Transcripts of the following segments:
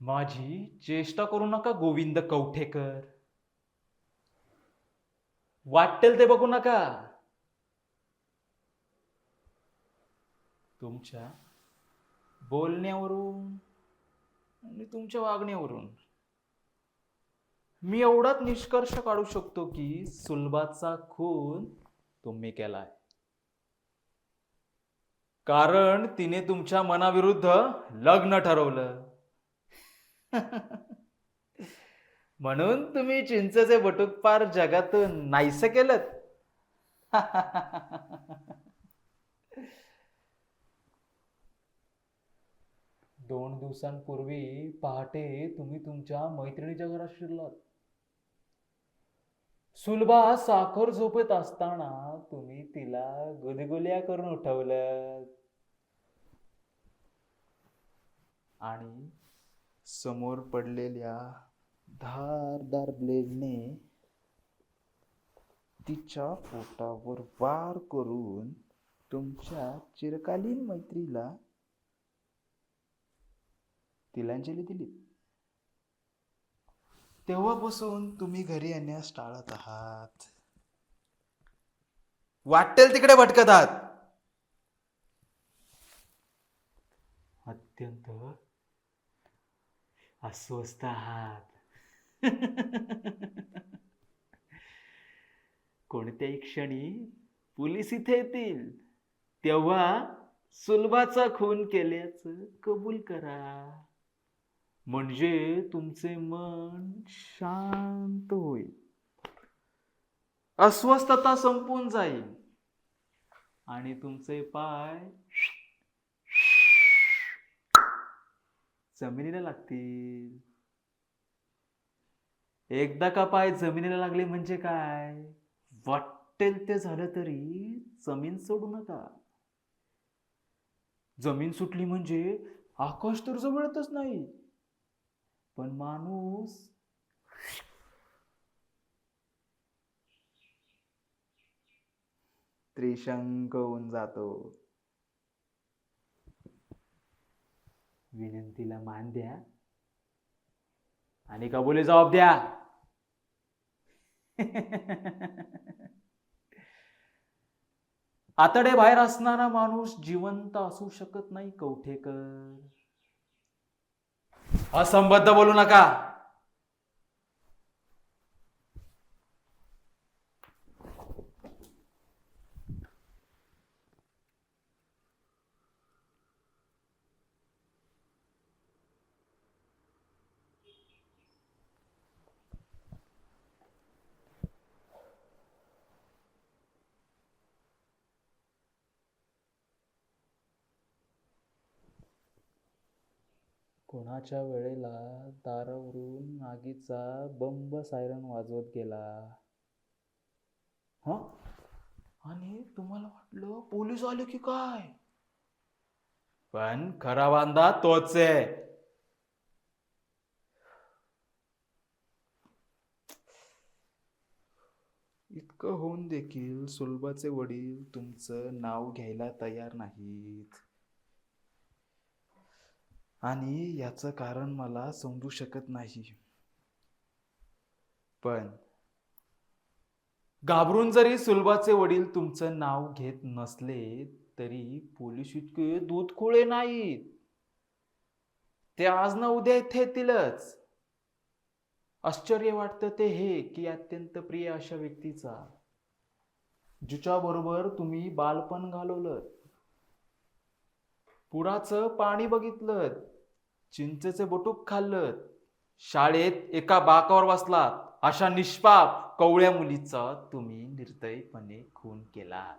माझी चेष्टा करू नका गोविंद कवठेकर. वाटेल ते बघू नका. तुमच्या बोलण्यावरून आणि तुमच्या वागण्यावरून मी एवढाच निष्कर्ष काढू शकतो की सुलभाचा खून तुम्ही केलाय. कारण तिने तुमच्या मनाविरुद्ध लग्न ठरवलं. म्हणून तुम्ही चिंचेचे बटूक पार जगातून नाहीसे केलं. 2 दिवसांपूर्वी पहाटे तुम्ही तुमच्या मैत्रिणीच्या घरात शिरलात. सुलभा साखर झोपेत असताना तुम्ही तिला गुदगुल्या करून उठवलं आणि समोर पडलेल्या धारदार ब्लेडने तिच्या पोटावर वार करून तुमच्या चिरकालीन मैत्रीला तिलांजली दिली. तेव्हापासून तुम्ही घरी येण्यास टाळत आहात. वाटेल तिकडे भटकत आहात. अत्यंत अस्वस्थ आहात. कोणत्याही क्षणी पोलीस इथे येतील तेव्हा सुलभाचा खून केल्याचं कबूल करा. म्हणजे तुमचे मन शांत होईल, अस्वस्थता संपून जाईल आणि तुमचे पाय जमिनीला लागतील. एकदा का पाय जमिनीला लागले म्हणजे काय, वाटेल ते झालं तरी जमीन सोडू नका. जमीन सुटली म्हणजे आकाश तर जवळतच नाही, पण माणूस त्रिशंक होऊन जातो. विनंतीला मान द्या आणि कबुली जबाब द्या. आतडे बाहेर असणारा माणूस जिवंत असू शकत नाही कवठेकर. असंबद्ध बोलू नका. कोणाच्या वेळेला दारावरून आगीचा बंब सायरन वाजवत गेला. आणि तुम्हाला वाटलं पोलीस आले की काय, पण खरा बांधा तोच आहे. इतकं होऊन देखील सुलभाचे वडील तुमचं नाव घ्यायला तयार नाहीत. आणि याचं कारण मला समजू शकत नाही. पण घाबरून जरी सुलभाचे वडील तुमचं नाव घेत नसले तरी पोलीस इतके दूधखोळे नाहीत. ते आज ना उद्या इथे येतीलच. आश्चर्य वाटतं ते हे की अत्यंत प्रिय अशा व्यक्तीचा, जिच्या बरोबर तुम्ही बालपण घालवलं, पुराचं पाणी बघितलं, चिंचेचे बटूक खाल्लं, शाळेत एका बाकावर बसलात, अशा निष्पाप कवळ्या मुलीचा तुम्ही निर्दयीपणे खून केलात.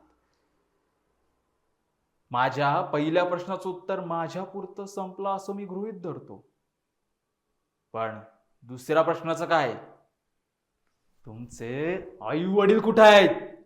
माझ्या पहिल्या प्रश्नाचं उत्तर माझ्या पुरतं संपलं असं मी गृहीत धरतो. पण दुसऱ्या प्रश्नाचं काय, तुमचे आई वडील कुठे आहेत?